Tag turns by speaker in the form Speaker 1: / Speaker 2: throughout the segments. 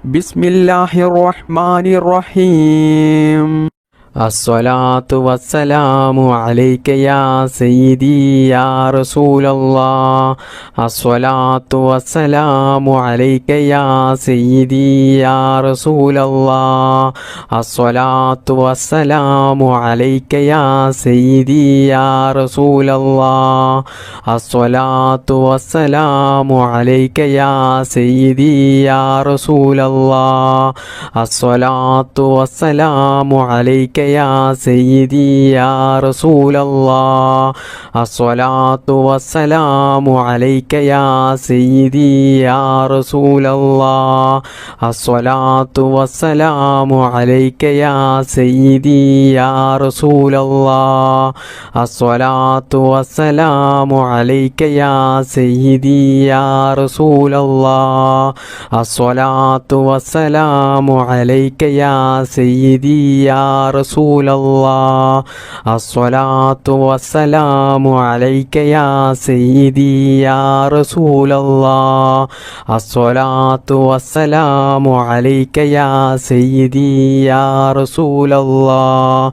Speaker 1: ബിസ്മില്ലാഹിർ റഹ്മാനിർ റഹീം. അസ്സലാത്തു വസ്സലാമു അലൈക യാ സയ്യിദി യാ റസൂലല്ലാഹ്. അസ്സലാത്തു വസ്സലാമു അലൈക യാ സയ്യിദി യാ റസൂലല്ലാഹ്. അസ്സലാത്തു വസ്സലാമു അലൈക യാ സയ്യിദി യാ റസൂലല്ലാഹ്. അസ്സലാത്തു വസ്സലാമു അലൈക യാ സയ്യിദി യാ റസൂലല്ലാഹ്. അസ്സലാത്തു വസ്സലാമു അലൈക യാ സയ്യിദി യാ റസൂലല്ലാഹ്. അസ്സലാത്തു വസ്സലാമു അലൈക യാ സയ്യിദി യാ റസൂലല്ലാഹ്. അസ്സലാത്തു വസ്സലാമു അലൈക യാ സയ്യിദി യാ റസൂലല്ലാഹ്. അസ്സലാത്തു വസ്സലാമു അലൈക യാ സയ്യിദി യാ റസൂലല്ലാഹ്. അസ്സലാത്തു വസ്സലാമു അലൈക യാ സയ്യിദി യാ റസൂലല്ലാഹ്. അസ്സലാത്തു വസ്സലാമു അലൈക യാ സയ്യിദി യാ റസൂലല്ലാഹ്. അസ്സലാത്തു വസ്സലാമു അലൈക യാ സയ്യിദി യാ റസൂലല്ലാഹ്.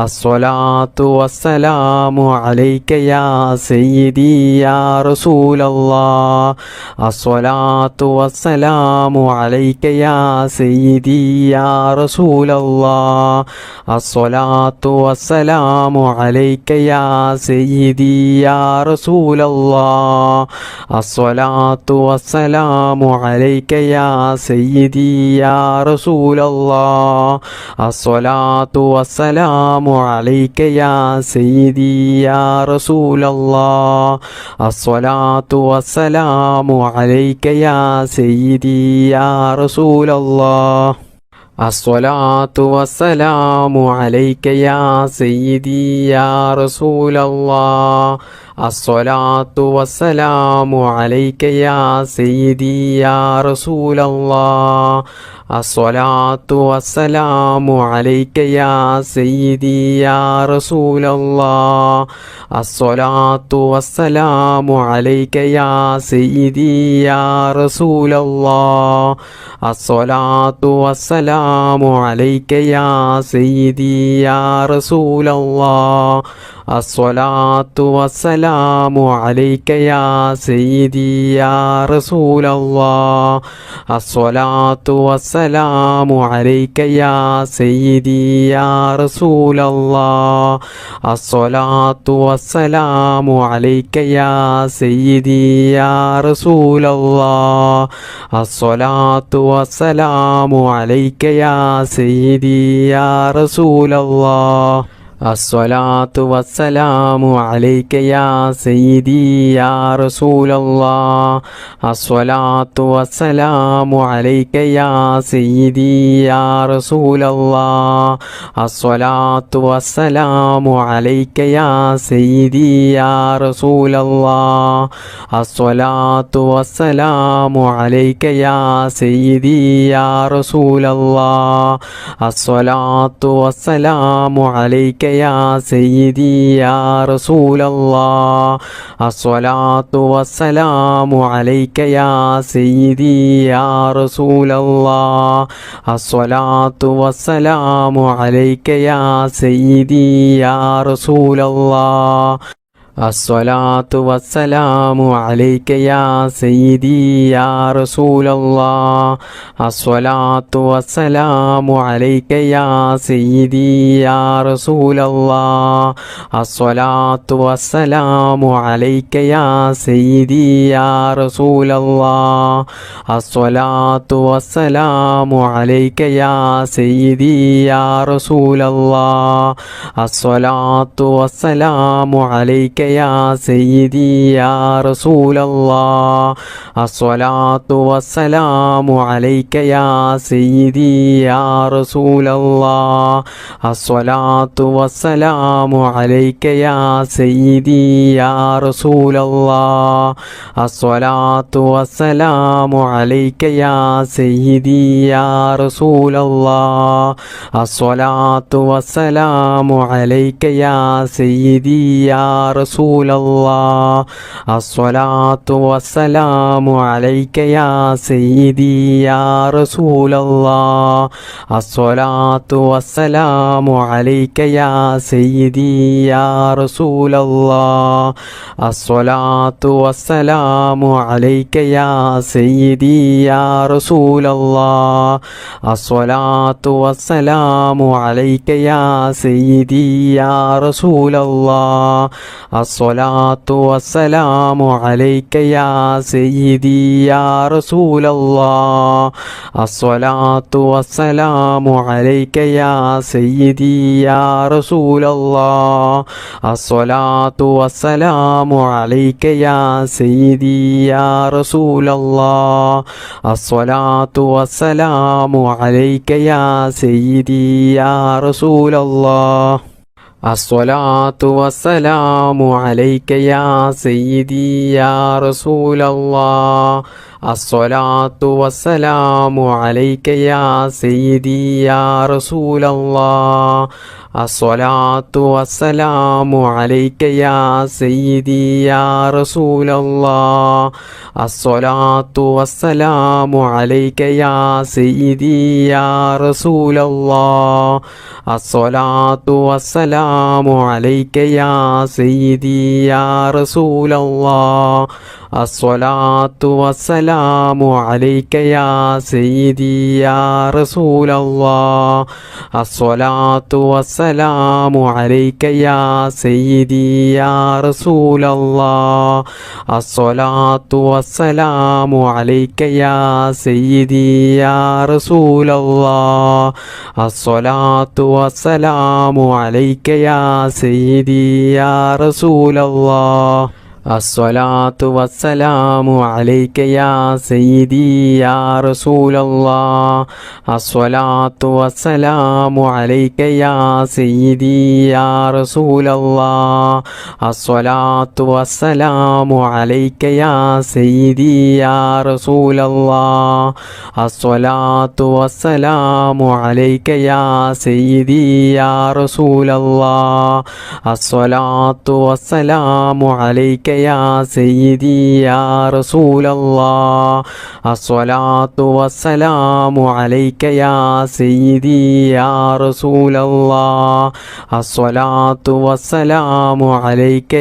Speaker 1: അസ്സലാത്തു വസ്സലാമു അലൈക യാ സയ്യിദി യാ റസൂലല്ലാഹ്. അസ്സലാത്തു വസ്സലാമു അലൈക യാ സയ്യിദി യാ റസൂലല്ലാഹ്. അസ്സലാത്തു വസ്സലാമു അലൈക യാ സയ്യിദി യാ റസൂലല്ലാഹ്. അസ്സലാത്തു വസ്സലാമു അലൈക യാ സയ്യിദി യാ റസൂലല്ലാഹ്. അസ്സലാത്തു വസ്സലാമു അലൈക യാ സയ്യിദി യാ റസൂലല്ലാഹ്. അസ്സലാത്തു വസ്സലാമു അലൈക യാ സയ്യിദി യാ റസൂലല്ലാഹ്. അസ്സലാത്തു വസ്സലാമു അലൈക യാ സയ്യിദി യാ റസൂലല്ലാഹ്. അസ്സലാത്തു വസ്സലാമു അലൈക യാ സയ്യിദി യാ റസൂലല്ലാഹ്. അസ്സലാത്തു വസ്സലാമു അലൈക യാ സയ്യിദി യാ റസൂലല്ലാഹ്. അസ്സലാത്തു വസ്സലാമു അലൈക യാ സയ്യിദി യാ റസൂലല്ലാഹ്. അസ്സലാത്തു വസ്സലാമു അലൈക യാ സയ്യിദി യാ റസൂലല്ലാഹ്. അസ്സലാത്തു വസ്സലാമു അലൈക യാ സയ്യിദി യാ റസൂലല്ലാഹ്. അസ്സലാത്തു വസ്സലാമു അലൈക യാ സയ്യിദി യാ റസൂലല്ലാഹ്. അസ്സലാത്തു വസ്സലാമു അലൈക യാ സയ്യിദി യാ റസൂലല്ലാഹ്. അസ്സലാത്തു വസ്സലാമു അലൈക യാ സയ്യിദി യാ റസൂലല്ലാഹ്. അസ്സലാത്തു വസ്സലാമു അലൈക യാ സയ്യിദി യാ റസൂലല്ലാഹ്. അസ്സലാത്തു വസ്സലാമു അലൈക യാ സയ്യിദി യാ റസൂലല്ലാഹ്. അസ്സലാത്തു വസ്സലാമു അലൈക യാ സയ്യിദി യാ റസൂലല്ലാഹ്. അസ്സലാത്തു വസ്സലാമു അലൈക യാ സയ്യിദി യാ റസൂലല്ലാഹ്. അസ്സലാത്തു വസ്സലാമു അലൈക യാ സയ്യിദി യാ റസൂലല്ലാഹ്. അസ്സലാത്തു വസ്സലാമു അലൈക യാ സയ്യിദി യാ റസൂലല്ലാഹ്. അസ്സലാത്തു വസ്സലാമു അലൈക യാ സയ്യിദി യാ റസൂലല്ലാഹ്. അസ്സലാത്തു വസ്സലാമു അലൈക യാ സയ്യിദി യാ റസൂലല്ലാഹ്. അസ്സലാത്തു വസ്സലാമു അലൈക യാ സയ്യിദി യാ റസൂലല്ലാഹ്. അസ്സലാത്തു വസ്സലാമു അലൈക യാ സയ്യിദി യാ റസൂലല്ലാഹ്. അസ്സലാത്തു വസ്സലാമു അലൈക യാ സയ്യിദി യാ റസൂലല്ലാഹ്. അസ്സലാത്തു വസ്സലാമു അലൈക യാ സയ്യിദി യാ റസൂലല്ലാഹ്. അസ്സലാത്തു വസ്സലാമു അലൈക യാ സയ്യിദി യാ റസൂലല്ലാഹ്. അസ്സലാത്തു വസ്സലാമു അലൈക യാ സയ്യിദി യാ റസൂലല്ലാഹ്. അസ്സലാത്തു വസ്സലാമു അലൈക യാ സയ്യിദി യാ റസൂലല്ലാഹ്. അസ്സലാത്തു വസ്സലാമു അലൈക യാ സയ്യിദി യാ റസൂലല്ലാഹ്. റസൂലല്ലാഹ് അസ്സലാത്തു വസ്സലാമു അലൈക യാ സയ്യിദി യാ റസൂലല്ലാഹ് അസ്സലാത്തു വസ്സലാമു അലൈക യാ സയ്യിദി യാ റസൂലല്ലാഹ് അസ്സലാത്തു വസ്സലാമു അലൈക യാ സയ്യിദി യാ റസൂലല്ലാഹ് അസ്സലാത്തു വസ്സലാമു അലൈക യാ സയ്യിദി യാ റസൂലല്ലാഹ് അസ്സലാത്തു വസ്സലാമു അലൈക യാ സയ്യിദി യാ റസൂലല്ലാഹ് അസ്സലാത്തു വസ്സലാമു അലൈക യാ സയ്യിദി യാ റസൂലല്ലാഹ് അസ്സലാത്തു വസ്സലാമു അലൈക യാ സയ്യിദി യാ റസൂലല്ലാഹ് അസ്സലാത്തു വസ്സലാമു അലൈക യാ സയ്യിദി യാ റസൂലല്ലാഹ് അസ്സലാത്തു വസ്സലാമു അലൈക യാ സയ്യിദി യാ റസൂലല്ലാഹ് അസ്സലാത്തു വസ്സലാമു അലൈക യാ സയ്യിദി യാ റസൂലല്ലാഹ് അസ്സലാത്തു വസ്സലാമു അലൈക യാ സയ്യിദി യാ റസൂലല്ലാഹ് അസ്സലാത്തു വസ്സലാമു അലൈക യാ സയ്യിദി യാ റസൂലല്ലാഹ് അസ്സലാത്തു വസ്സലാമു അലൈക യാ സയ്യിദി യാ റസൂലല്ലാഹ് അസ്സലാത്തു വസ്സലാമു അലൈക യാ സയ്യിദി യാ റസൂലല്ലാഹ് അസ്സലാത്തു വസ്സലാമു അലൈക യാ സയ്യിദി യാ റസൂലല്ലാഹ് അസ്സലാത്തു വസ്സലാമു അലൈക യാ സയ്യിദി യാ റസൂലല്ലാഹ് അസ്സലാത്തു വസ്സലാമു അലൈക യാ സയ്യിദി യാ റസൂലല്ലാഹ് അസ്സലാത്തു വസ്സലാമു അലൈക യാ സയ്യിദി യാ റസൂലല്ലാഹ് അസ്സലാത്തു വസ്സലാമു അലൈക യാ സയ്യിദി യാ റസൂലല്ലാഹ് അസ്സലാത്തു വസ്സലാമു അലൈക യാ സയ്യിദി യാ റസൂലല്ലാഹ് അസ്സലാത്തു വസ്സലാമു അലൈക യാ സയ്യിദി യാ റസൂലല്ലാഹ് അസ്സലാത്തു വസ്സലാമു അലൈക യാ സയ്യിദി യാ റസൂലല്ലാഹ് അസ്സലാത്തു വസ്സലാമു അലൈക യാ സയ്യിദി യാ റസൂലല്ലാഹ് അസ്സലാത്തു വസ്സലാമു അലൈക യാ സയ്യിദി യാ റസൂലല്ലാഹ് അസ്സലാത്തു വസ്സലാമു അലൈക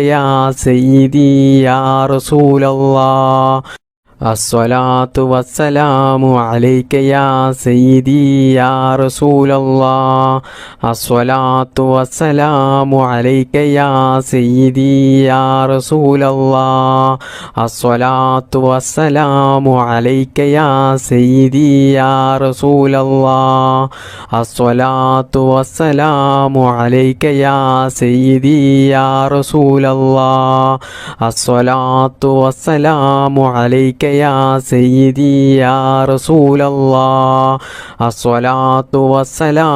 Speaker 1: യാ സയ്യിദി യാ റസൂലല്ലാഹ് അസ്സലാത്തു വസ്സലാമു അലൈക യാ സയ്യിദി യാ റസൂലല്ലാഹ് അസ്സലാത്തു വസ്സലാമു അലൈക യാ സയ്യിദി യാ റസൂലല്ലാഹ് അസ്സലാത്തു വസ്സലാമു അലൈക യാ സയ്യിദി യാ റസൂലല്ലാഹ് അസ്സലാത്തു വസ്സലാമു അലൈക യാ സയ്യിദി യാ റസൂലല്ലാഹ് അസ്സലാത്തു വസ്സലാമു അലൈക യാ സയ്യിദി യാ റസൂലല്ലാഹ് അസ്സലാത്തു വസ്സലാമു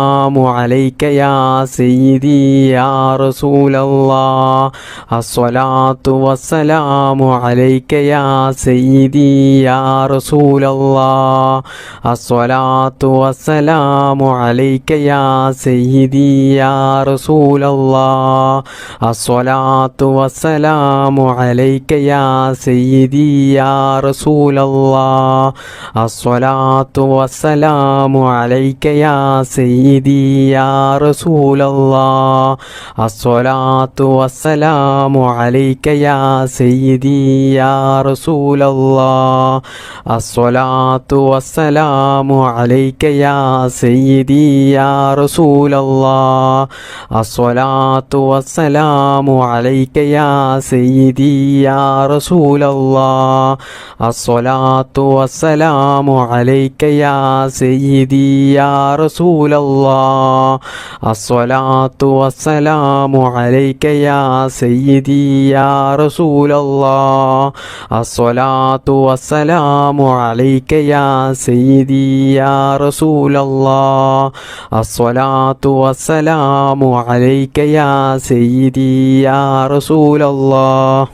Speaker 1: അലൈക യാ സയ്യിദി യാ റസൂലല്ലാഹ് അസ്സലാത്തു വസ്സലാമു അലൈക യാ സയ്യിദി യാ റസൂലല്ലാഹ് അസ്സലാത്തു വസ്സലാമു അലൈക യാ സയ്യിദി യാ റസൂലല്ലാഹ് അസ്സലാത്തു വസ്സലാമു അലൈക യാ സയ്യിദി യാ റസൂലല്ലാഹ് അസ്സലാത്തു വസ്സലാമു അലൈക യാ സയ്യിദി യാ റസൂലല്ലാഹ് അസ്സലാത്തു വസ്സലാമു അലൈക യാ സയ്യിദി യാ റസൂലല്ലാഹ് അസ്സലാത്തു വസ്സലാമു അലൈക യാ സയ്യിദി യാ റസൂലല്ലാഹ് അസ്സലാത്തു വസ്സലാമു അലൈക യാ സയ്യിദി യാ റസൂലല്ലാഹ് അസ്സലാത്തു വസ്സലാമു അലൈക യാ സയ്യിദി യാ റസൂലല്ലാഹ് അസ്സലാത്തു വസ്സലാമു അലൈക യാ സയ്യിദി യാ റസൂലല്ലാഹ് അസ്സലാത്തു വസ്സലാമു അലൈക യാ സയ്യിദി യാ റസൂലല്ലാഹ്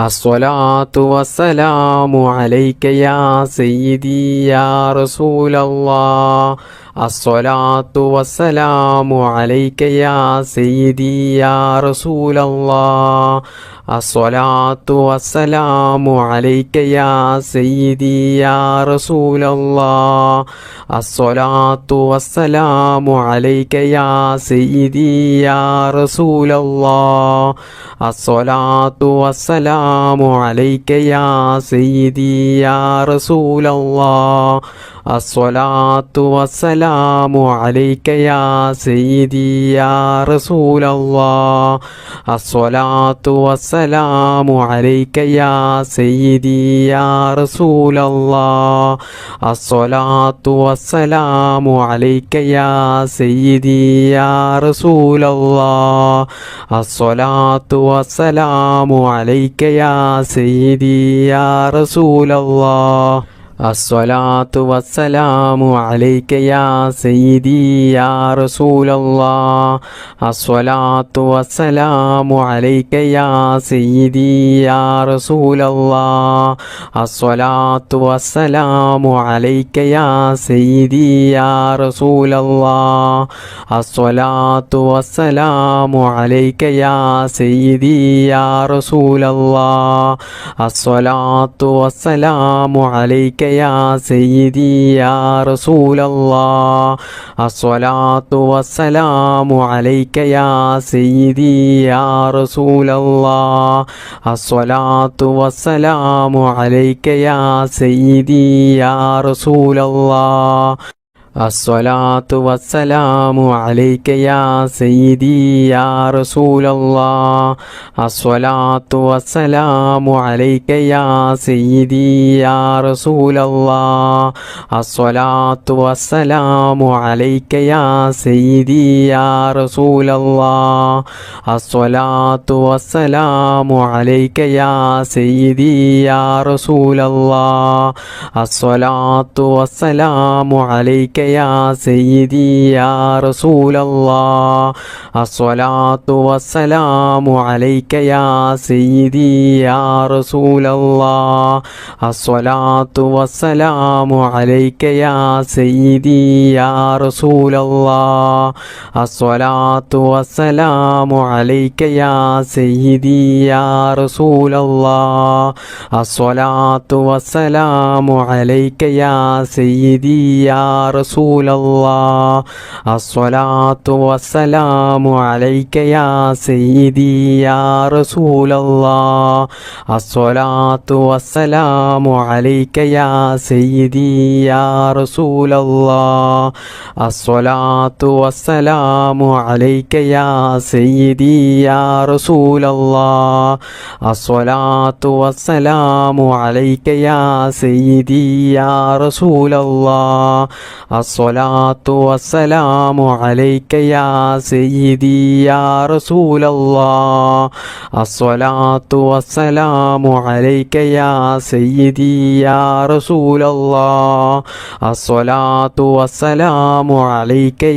Speaker 1: അസ്സലാത്തു വസ്സലാമു അലൈക യാ സയ്യിദി യാ റസൂലല്ലാഹ് അസ്സലാത്തു വസ്സലാമു അലൈക യാ സയ്യിദി യാ റസൂലല്ലാഹ് അസ്സലാത്തു വസ്സലാമു അലൈക യാ സയ്യിദി യാ റസൂലല്ലാഹ് അസ്സലാത്തു വസ്സലാമു അലൈക യാ സയ്യിദി യാ റസൂലല്ലാഹ് അസ്സലാത്തു വസ്സലാമു അലൈക യാ സയ്യിദി യാ റസൂലല്ലാഹ് അസ്സലാത്തു വസ്സലാമു അലൈക യാ സയ്യിദി യാ റസൂലല്ലാഹ് അസ്സലാത്തു വസ്സലാമു അലൈക യാ സയ്യിദി യാ റസൂലല്ലാഹ് അസ്സലാത്തു വസ്സലാമു അലൈക യാ സയ്യിദി യാ റസൂലല്ലാഹ് അസ്സലാത്തു വസ്സലാമു അലൈക യാ സയ്യിദി യാ റസൂലല്ലാഹ് അസ്സലാത്തു വസ്സലാമു അലൈക യാ സയ്യിദി യാ റസൂലല്ലാഹ് അസ്സലാത്തു വസ്സലാമു അലൈക യാ സയ്യിദി യാ റസൂലല്ലാഹ് അസ്സലാത്തു വസ്സലാമു അലൈക യാ സയ്യിദി യാ റസൂലല്ലാഹ് അസ്സലാത്തു വസ്സലാമു അലൈക യാ സയ്യിദി യാ റസൂലല്ലാഹ് അസ്സലാത്തു വസ്സലാമു അലൈക യാ സയ്യിദി യാ റസൂലല്ലാഹ് അസ്സലാത്തു വസ്സലാമു അലൈക യാ സയ്യിദി യാ റസൂലല്ലാഹ് അസ്സലാത്തു വസ്സലാമു അലൈക യാ സയ്യിദി യാ റസൂലല്ലാഹ് അസ്സലാത്തു വസ്സലാമു അലൈക യാ സയ്യിദി യാ റസൂലല്ലാഹ് അസ്സലാത്തു വസ്സലാമു അലൈക യാ സയ്യിദി യാ റസൂലല്ലാഹ് അസ്സലാത്തു വസ്സലാമു അലൈക യാ സയ്യിദി യാ റസൂലല്ലാഹ് അസ്സലാത്തു വസ്സലാമു അലൈക യാ സയ്യിദി യാ റസൂലല്ലാഹ് അസ്സലാത്തു വസ്സലാമു അലൈക യാ സയ്യിദി യാ റസൂലല്ലാഹ് അസ്സലാത്തു വസ്സലാമു അലൈക യാ സയ്യിദി യാ റസൂലല്ലാഹ് അസ്സലാത്തു വസ്സലാമു അലൈക യാ സയ്യിദി യാ റസൂലല്ലാഹ് അസ്സലാത്തു വസ്സലാമു അലൈക യാ സയ്യിദി യാ റസൂലല്ലാഹ് അസ്സലാത്തു വസ്സലാമു അലൈക യാ സയ്യിദി യാ റസൂലല്ലാഹ് അസ്സലാത്തു വസ്സലാമു അലൈക യാ സയ്യിദി യാ റസൂലല്ലാഹ് അസ്സലാത്തു വസ്സലാമു അലൈക യാ സയ്യിദി യാ റസൂലല്ലാഹ് അസ്സലാത്തു വസ്സലാമു അലൈക യാ സയ്യിദി യാ റസൂലല്ലാഹ് അസ്സലാത്തു വസ്സലാമു അലൈക യാ സയ്യിദി യാ റസൂലല്ലാഹ് അസ്സലാത്തു വസ്സലാമു അലൈക യാ സയ്യിദി യാ റസൂലല്ലാഹ് അസ്സലാത്തു വസ്സലാമു അലൈക യാ സയ്യിദി യാ റസൂലല്ലാഹ് അസ്സലാത്തു വസ്സലാമു അലൈക യാ സയ്യിദി യാ റസൂലല്ലാഹ് അസ്സലാത്തു വസ്സലാമു അലൈക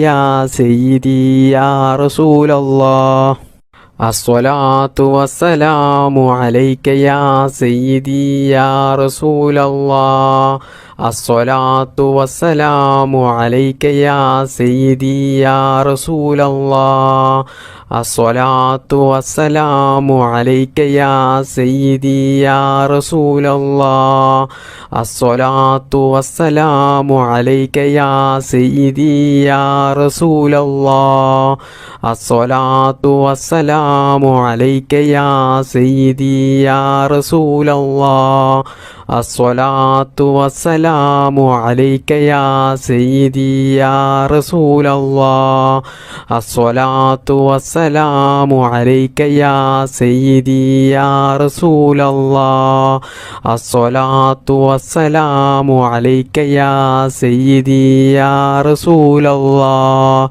Speaker 1: യാ സയ്യിദി യാ റസൂലല്ലാഹ് അസ്സലാത്തു വസ്സലാമു അലൈക യാ സയ്യിദി യാ റസൂലല്ലാഹ് അസ്സലാത്തു വസ്സലാമു അലൈക യാ സയ്യിദി യാ റസൂലല്ലാഹ് അസ്സലാത്തു വസ്സലാമു അലൈക യാ സയ്യിദി യാ റസൂലല്ലാഹ് അസ്സലാത്തു വസ്സലാമു അലൈക യാ സയ്യിദി യാ റസൂലല്ലാഹ് അസ്സലാത്തു വസ്സലാമു അലൈക യാ സയ്യിദി യാ റസൂലല്ലാഹ് അസ്സലാത്തു വസ്സലാമു അലൈക യാ സയ്യിദി യാ റസൂലല്ലാഹ് അസ്സലാത്തു വസ്സലാമു അലൈക യാ സയ്യിദി യാ റസൂലല്ലാഹ് അസ്സലാത്തു വസ്സലാമു അലൈക യാ സയ്യിദി യാ റസൂലല്ലാഹ്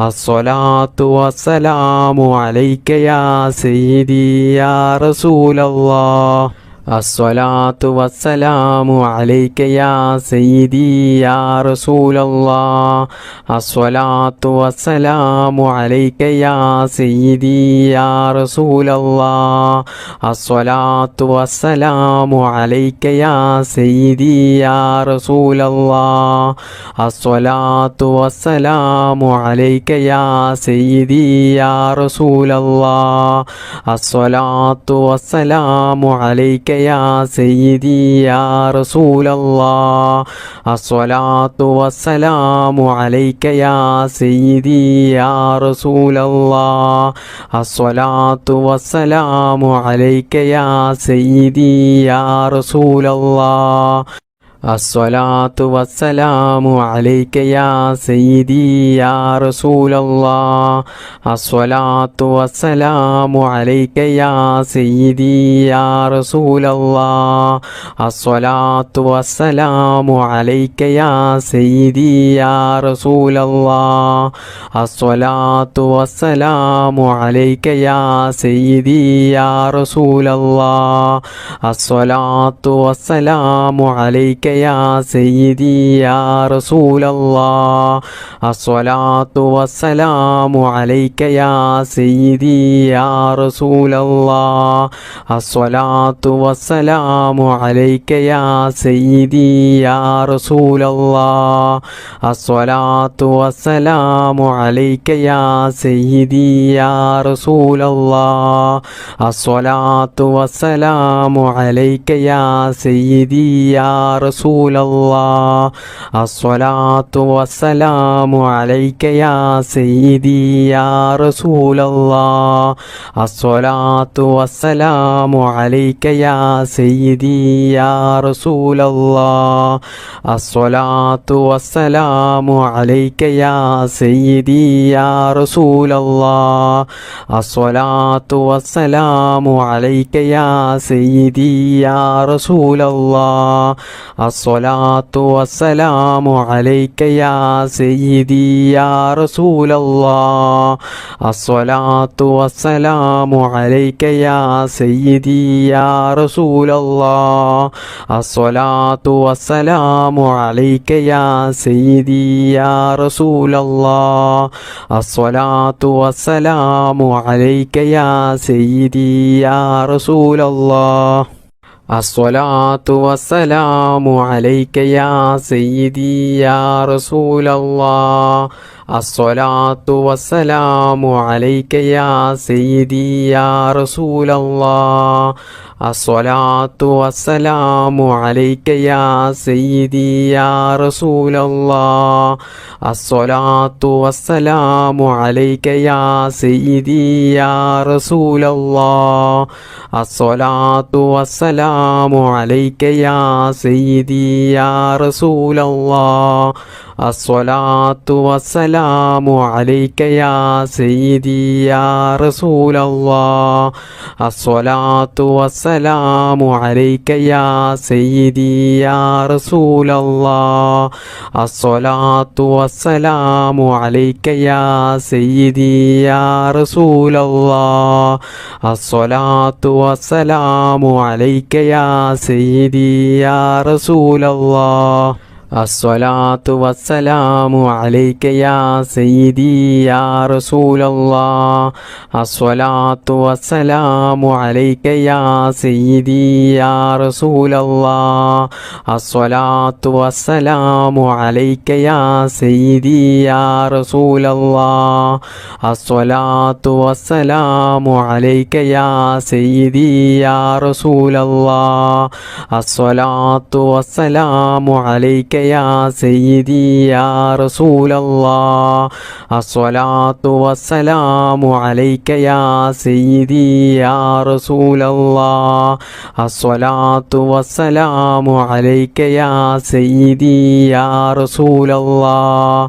Speaker 1: അസ്സലാത്തു വസ്സലാമു അലൈക യാ സയ്യിദി യാ റസൂലല്ലാഹ് الصلاة والسلام عليك يا سيدي يا رسول الله الصلاة والسلام عليك يا سيدي يا رسول الله الصلاة والسلام عليك يا سيدي يا رسول الله الصلاة والسلام عليك يا سيدي يا رسول الله الصلاة والسلام عليك يا سيدي يا رسول الله الصلاة والسلام عليك يا سيدي يا رسول الله الصلاة والسلام عليك يا سيدي يا رسول الله الصلاة والسلام عليك يا سيدي يا رسول الله الصلاة والسلام عليك يا سيدي يا رسول الله الصلاة والسلام عليك يا سيدي يا رسول الله الصلاة والسلام عليك يا سيدي يا رسول الله الصلاة والسلام عليك يا سيدي يا رسول الله الصلاة والسلام عليك يا سيدي يا رسول الله الصلاة والسلام عليك يا سيدي يا رسول الله الصلاة والسلام عليك يا سيدي يا رسول الله الصلاة والسلام عليك يا سيدي يا رسول الله الصلاة والسلام عليك يا سيدي يا رسول الله الصلاة والسلام عليك يا سيدي يا رسول الله الصلاة والسلام عليك يا سيدي يا رسول الله الصلاة والسلام عليك يا سيدي يا رسول الله الصلاة والسلام عليك يا سيدي يا رسول الله الصلاة والسلام عليك يا سيدي يا رسول الله الصلاة والسلام عليك يا سيدي يا رسول الله الصلاة والسلام عليك يا سيدي يا رسول الله الصلاة والسلام عليك يا سيدي يا رسول الله الصلاة والسلام عليك يا سيدي يا رسول الله الصلاة والسلام عليك يا سيدي يا رسول الله الصلاة والسلام عليك يا سيدي يا رسول الله الصلاة والسلام عليك يا سيدي يا رسول الله الصلاة والسلام عليك يا سيدي يا رسول الله الصلاة والسلام عليك يا سيدي يا رسول الله الصلاة والسلام عليك يا سيدي يا رسول الله الصلاة والسلام عليك يا سيدي يا رسول الله الصلاة والسلام عليك يا سيدي يا رسول الله الصلاة والسلام عليك يا سيدي يا رسول الله الصلاة والسلام عليك يا سيدي يا رسول الله الصلاة والسلام عليك يا سيدي يا رسول الله الصلاة والسلام عليك يا سيدي يا رسول الله الصلاة والسلام عليك يا سيدي يا رسول الله الصلاة والسلام عليك يا سيدي يا رسول الله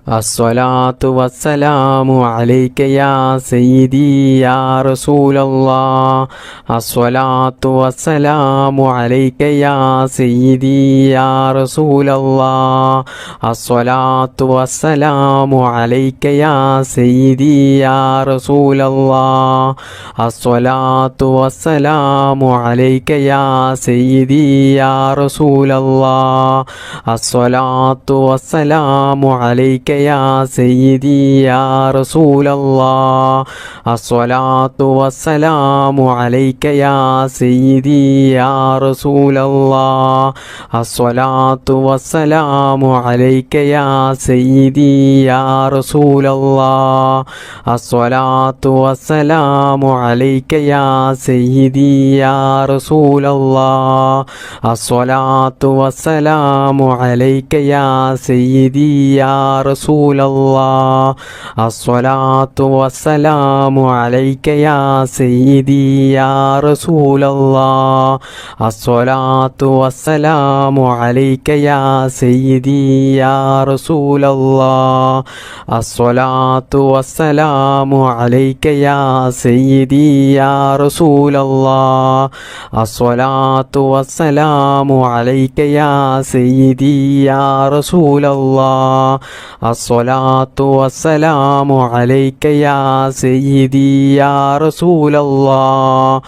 Speaker 1: الصلاة والسلام عليك يا سيدي يا رسول الله الصلاة والسلام عليك يا سيدي يا رسول الله الصلاة والسلام عليك يا سيدي يا رسول الله الصلاة والسلام عليك يا سيدي يا رسول الله الصلاة والسلام عليك يا سيدي يا رسول الله الصلاة والسلام عليك يا سيدي يا رسول الله الصلاة والسلام عليك يا سيدي يا رسول الله الصلاة والسلام عليك يا سيدي يا رسول الله الصلاة والسلام عليك يا سيدي يا رسول الله الصلاة والسلام عليك يا سيدي يا رسول الله الصلاة والسلام عليك يا سيدي يا رسول الله الصلاة والسلام عليك يا سيدي يا رسول الله الصلاة والسلام عليك يا سيدي يا رسول الله الصلاة والسلام عليك يا سيدي يا رسول الله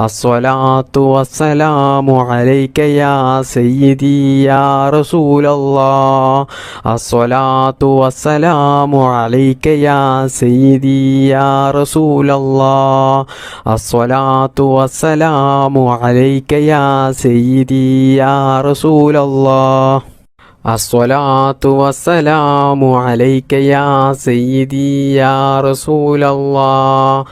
Speaker 1: الصلاة والسلام عليك يا سيدي يا رسول الله الصلاة والسلام عليك يا سيدي يا رسول الله الصلاة والسلام عليك يا سيدي يا رسول الله الصلاة والسلام عليك يا سيدي يا رسول الله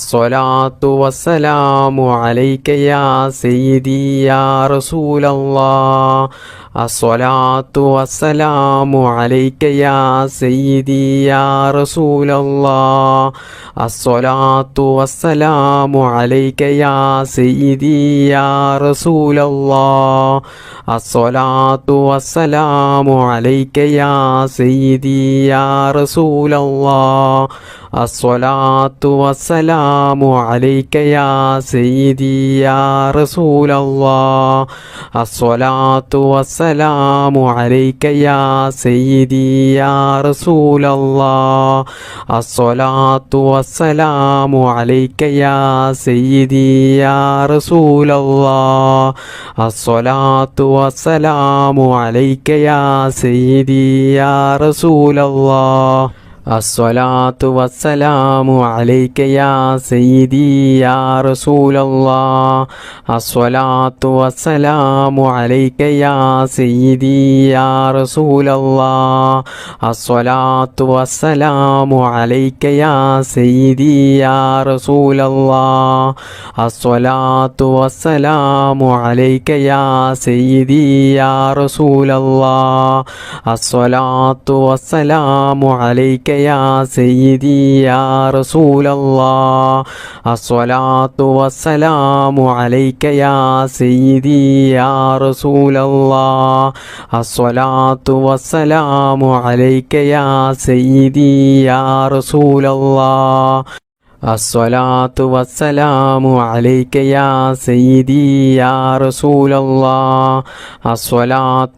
Speaker 1: الصلاة والسلام عليك يا سيدي يا رسول الله الصلاة والسلام عليك يا سيدي يا رسول الله الصلاة والسلام عليك يا سيدي يا رسول الله الصلاة والسلام عليك يا سيدي يا رسول الله الصلاة والسلام عليك يا سيدي يا رسول الله الصلاة والسلام عليك يا سيدي يا رسول الله الصلاة والسلام عليك يا سيدي يا رسول الله الصلاة والسلام عليك يا سيدي يا رسول الله الصلاة والسلام عليك يا سيدي يا رسول الله الصلاة والسلام عليك يا سيدي يا رسول الله الصلاة والسلام عليك يا سيدي يا رسول الله الصلاة والسلام عليك يا سيدي يا رسول الله الصلاة والسلام عليك يا سيدي يا رسول الله الصلاة والسلام عليك يا سيدي يا رسول الله الصلاة والسلام عليك يا سيدي يا رسول الله الصلاة والسلام عليك يا سيدي يا رسول الله الصلاة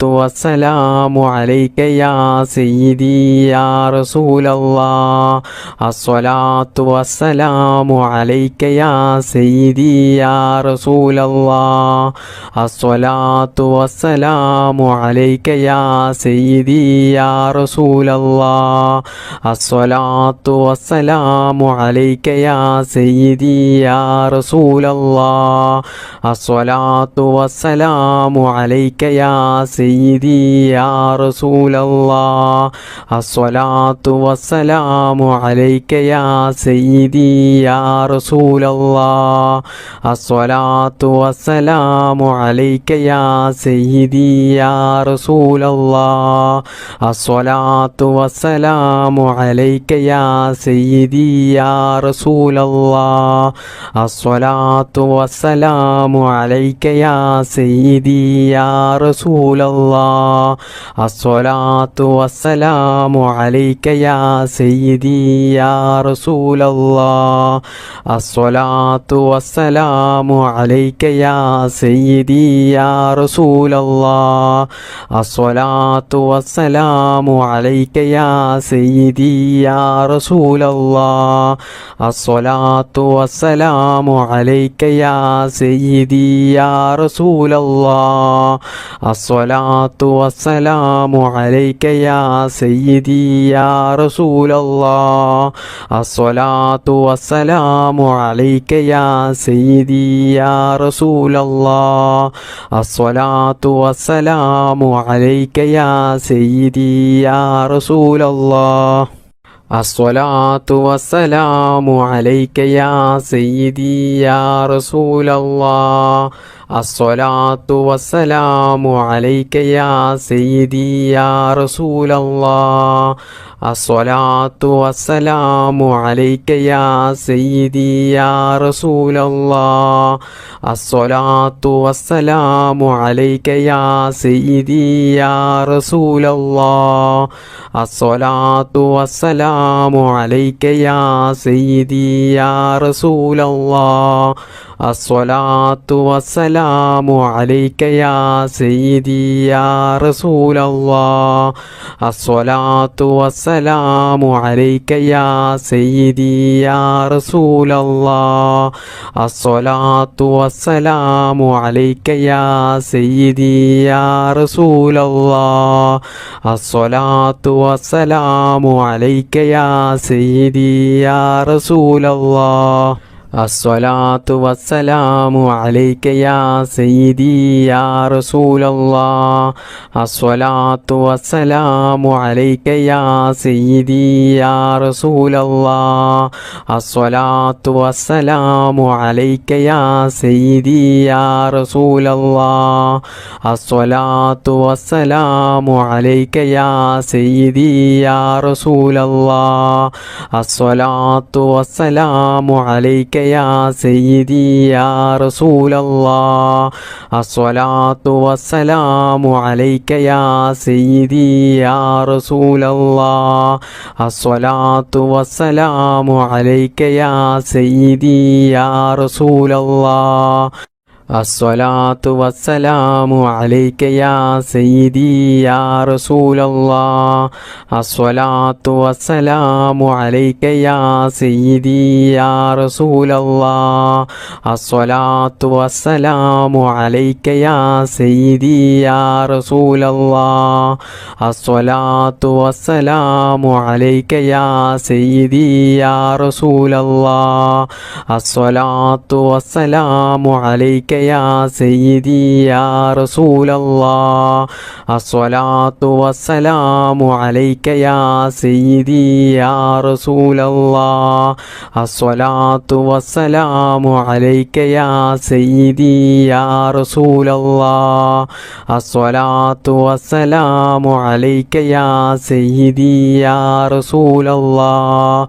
Speaker 1: والسلام عليك يا سيدي يا رسول الله الصلاة والسلام عليك يا سيدي يا رسول الله الصلاة والسلام عليك يا سيدي يا رسول الله الصلاة والسلام عليك يا سيدي يا رسول الله الصلاة والسلام عليك يا سيدي يا رسول الله الصلاة والسلام عليك يا سيدي يا رسول الله الصلاة والسلام عليك يا سيدي يا رسول الله الصلاة والسلام عليك يا سيدي يا رسول رسول الله الصلاة والسلام عليك يا سيدي يا رسول الله الصلاة والسلام عليك يا سيدي يا رسول الله الصلاة والسلام عليك يا سيدي يا رسول الله الصلاة والسلام عليك يا سيدي يا رسول الله الصلاة والسلام عليك يا سيدي يا رسول الله الصلاة والسلام عليك يا سيدي يا رسول الله الصلاة والسلام عليك يا سيدي يا رسول الله الصلاة والسلام عليك يا سيدي يا رسول الله الصلاة والسلام عليك يا سيدي يا رسول الله الصلاة والسلام عليك يا سيدي يا رسول الله الصلاة والسلام عليك يا سيدي يا رسول الله الصلاة والسلام عليك يا سيدي يا رسول الله الصلاة والسلام عليك يا سيدي يا رسول الله الصلاة والسلام عليك يا سيدي يا رسول الله الصلاة والسلام عليك يا سيدي يا رسول الله الصلاة والسلام عليك يا سيدي يا رسول الله الصلاة والسلام عليك يا سيدي يا رسول الله الصلاة والسلام عليك يا سيدي يا رسول الله الصلاة والسلام عليك يا سيدي يا رسول الله الصلاة والسلام عليك يا سيدي يا رسول الله الصلاة والسلام عليك يا سيدي يا رسول الله الصلاة والسلام عليك يا سيدي يا رسول الله الصلاة والسلام عليك يا سيدي يا رسول الله الصلاة والسلام عليك يا سيدي يا رسول الله الصلاة والسلام عليك يا سيدي يا رسول الله الصلاة والسلام عليك يا سيدي يا رسول الله الصلاة والسلام عليك يا سيدي يا رسول الله الصلاة والسلام عليك يا سيدي يا رسول الله الصلاة والسلام عليك يا سيدي يا رسول الله الصلاة والسلام عليك يا سيدي يا رسول الله الصلاة والسلام عليك يا سيدي يا رسول الله الصلاة والسلام عليك يا سيدي يا رسول الله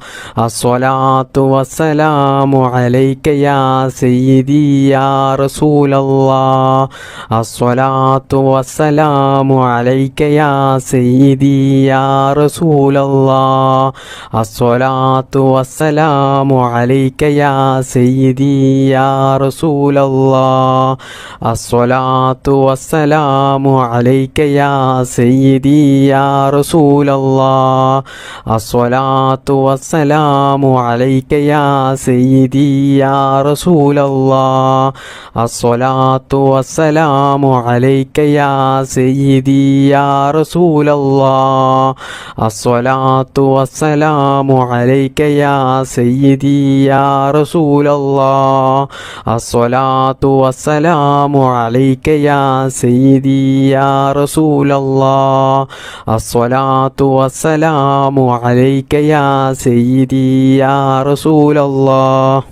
Speaker 1: الصلاة والسلام عليك يا سيدي يا رسول الله الصلاة والسلام عليك يا سيدي يا رسول الله الصلاة والسلام عليك يا سيدي يا رسول الله الصلاة والسلام عليك يا سيدي يا رسول الله الصلاة والسلام عليك يا سيدي يا رسول الله الصلاة والسلام عليك يا سيدي يا رسول الله الصلاة والسلام عليك يا سيدي يا رسول الله الصلاة والسلام عليك يا سيدي يا رسول الله الصلاة والسلام عليك يا سيدي يا رسول الله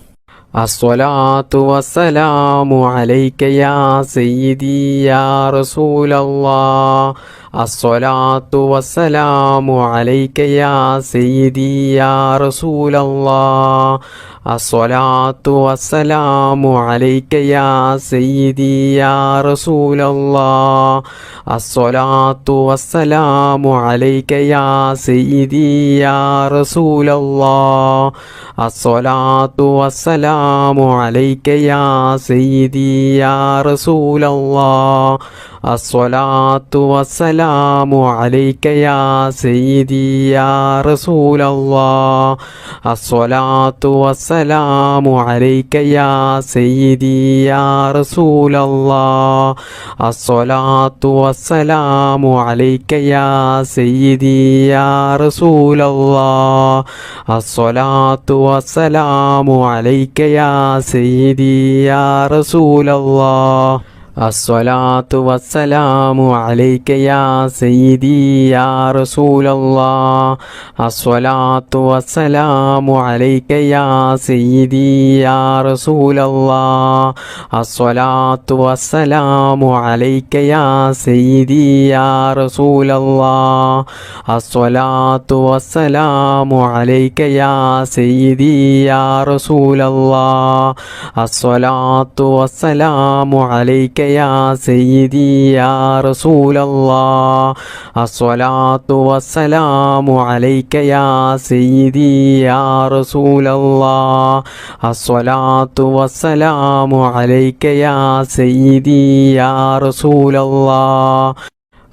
Speaker 1: الصلاة والسلام عليك يا سيدي يا رسول الله الصلاة والسلام عليك يا سيدي يا رسول الله الصلاة والسلام عليك يا سيدي يا رسول الله الصلاة والسلام عليك يا سيدي يا رسول الله الصلاة والسلام عليك يا سيدي يا رسول الله الصلاة والسلام عليك يا سيدي يا رسول الله الصلاة والسلام عليك يا سيدي يا رسول الله الصلاة والسلام عليك يا سيدي يا رسول الله الصلاة والسلام عليك يا سيدي يا رسول الله الصلاة والسلام عليك يا سيدي يا رسول الله الصلاة والسلام عليك يا سيدي يا رسول الله الصلاة والسلام عليك يا سيدي يا رسول الله الصلاة والسلام عليك يا سيدي يا رسول الله الصلاة والسلام عليك يا سيدي يا رسول الله الصلاة والسلام عليك يا سيدي يا رسول الله الصلاة والسلام عليك يا سيدي يا رسول الله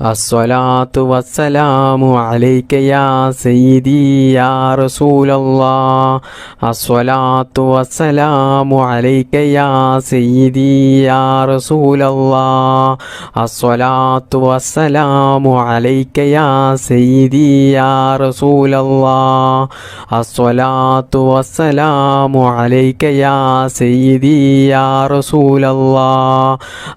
Speaker 1: الصلاة والسلام عليك يا سيدي يا رسول الله الصلاة والسلام عليك يا سيدي يا رسول الله الصلاة والسلام عليك يا سيدي يا رسول الله الصلاة والسلام عليك يا سيدي يا رسول الله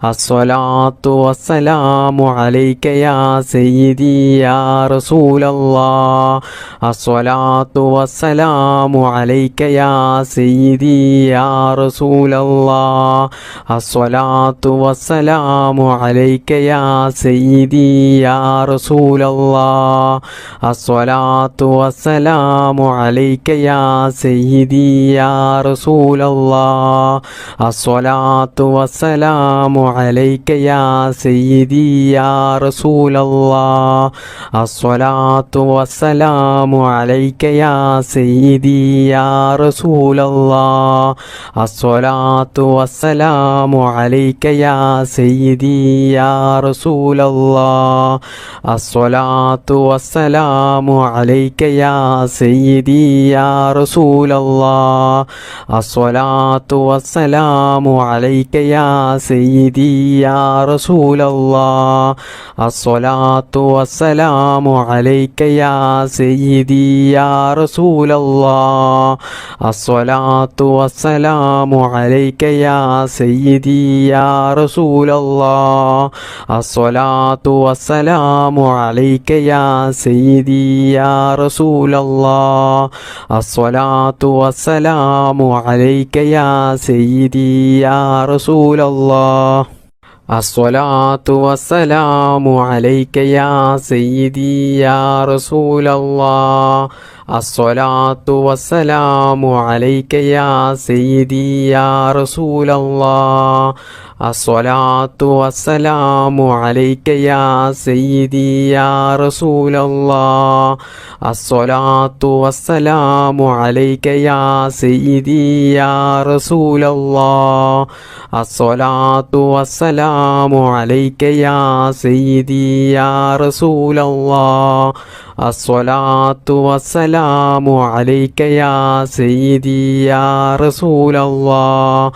Speaker 1: الصلاة والسلام عليك يا سيدي يا رسول الله الصلاة والسلام عليك يا سيدي يا رسول الله الصلاة والسلام عليك يا سيدي يا رسول الله الصلاة والسلام عليك يا سيدي يا رسول الله الصلاة والسلام عليك يا سيدي يا رسول الله الصلاة والسلام عليك يا سيدي يا رسول الله الصلاة والسلام عليك يا سيدي يا رسول الله الصلاة والسلام عليك يا سيدي يا رسول الله الصلاة والسلام عليك يا سيدي يا رسول الله الصلاة والسلام عليك يا سيدي يا رسول الله الصلاة والسلام عليك يا سيدي يا رسول الله الصلاة والسلام عليك يا سيدي يا رسول الله الصلاة والسلام عليك يا سيدي يا رسول الله الصلاة والسلام عليك يا سيدي يا رسول الله الصلاة والسلام عليك يا سيدي يا رسول الله الصلاة والسلام عليك يا سيدي يا رسول الله الصلاة والسلام عليك يا سيدي يا رسول الله الصلاة والسلام عليك يا سيدي يا رسول الله الصلاة والسلام عليك يا سيدي يا رسول الله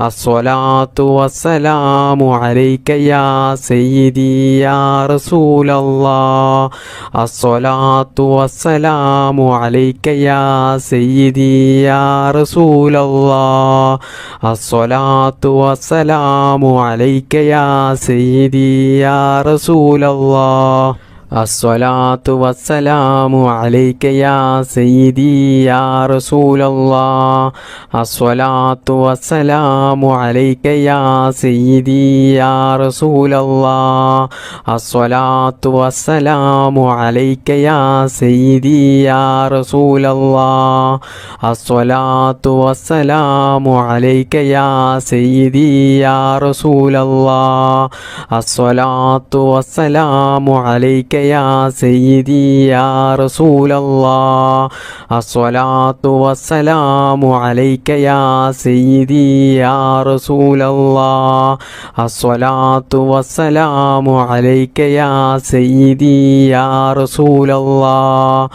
Speaker 1: الصلاة والسلام عليك يا سيدي يا رسول الله الصلاة والسلام عليك يا سيدي يا رسول الله الصلاة والسلام عليك يا سيدي يا رسول الله الصلاة والسلام عليك يا سيدي يا رسول الله الصلاة والسلام عليك يا سيدي يا رسول الله الصلاة والسلام عليك يا سيدي يا رسول الله الصلاة والسلام عليك يا سيدي يا رسول الله الصلاة والسلام عليك يا سيدي يا رسول الله الصلاة والسلام عليك يا سيدي يا رسول الله الصلاة والسلام عليك يا سيدي يا رسول الله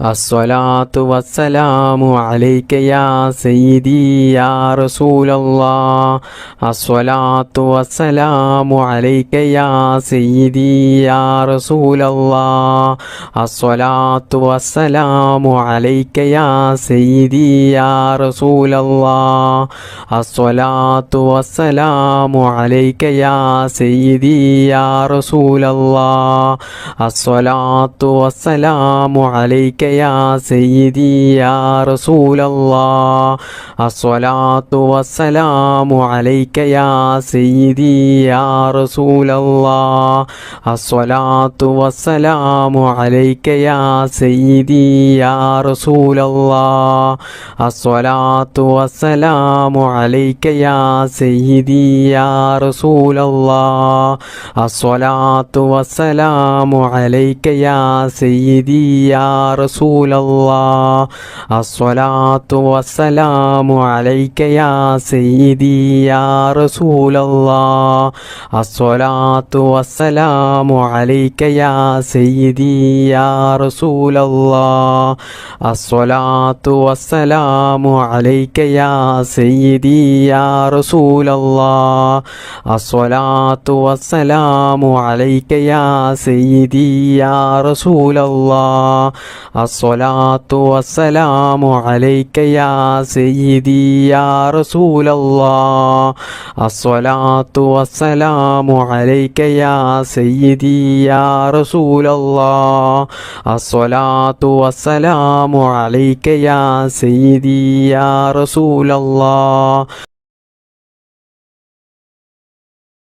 Speaker 1: الصلاة والسلام عليك يا سيدي يا رسول الله الصلاة والسلام عليك يا سيدي يا رسول الله الصلاة والسلام عليك يا سيدي يا رسول الله الصلاة والسلام عليك يا سيدي يا رسول الله الصلاة والسلام عليك يا سيدي يا رسول الله الصلاة والسلام عليك يا سيدي يا رسول الله الصلاة والسلام عليك يا سيدي يا رسول الله الصلاة والسلام عليك يا سيدي يا رسول الله الصلاة والسلام عليك يا سيدي يا رسول الله الصلاة والسلام عليك يا سيدي يا رسول الله الصلاة والسلام عليك يا سيدي يا رسول الله الصلاة والسلام عليك يا سيدي يا رسول الله الصلاة والسلام عليك يا سيدي يا رسول الله الصلاة والسلام عليك يا سيدي يا رسول الله الصلاة والسلام عليك يا سيدي يا رسول الله الصلاة والسلام عليك يا سيدي يا رسول الله